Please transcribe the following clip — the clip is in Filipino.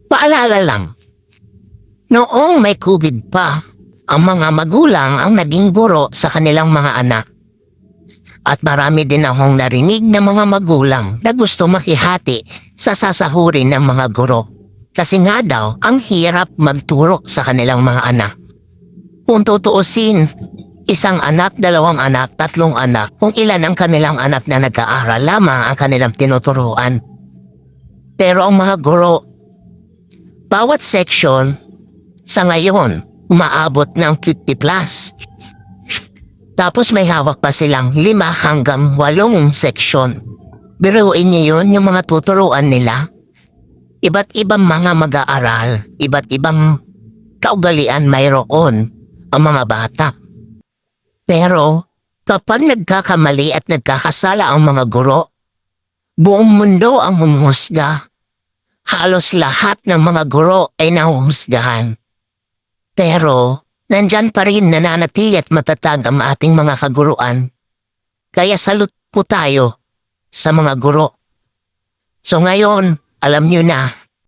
Paalala lang, noong may COVID pa, ang mga magulang ang naging guro sa kanilang mga anak. At marami din akong narinig ng mga magulang na gusto makihati sa sasahurin ng mga guro. Kasi nga daw, ang hirap magturo sa kanilang mga anak. Kung tutuusin, isang anak, dalawang anak, tatlong anak, kung ilan ang kanilang anak na nag-aaral, lamang ang kanilang tinuturuan. Pero ang mga guro, bawat section, sa ngayon, umaabot ng 50 plus. Tapos may hawak pa silang 5 hanggang 8 section. Biruin niyo yun, yung mga tuturuan nila. Iba't ibang mga mag-aaral, iba't ibang kaugalian mayroon ang mga bata. Pero kapag nagkakamali at nagkakasala ang mga guro, buong mundo ang humuhusga. Halos lahat ng mga guro ay nahuhusgahan. Pero nandyan pa rin nananatili at matatag ang ating mga kaguruan. Kaya salute po tayo sa mga guro. So ngayon, alam nyo na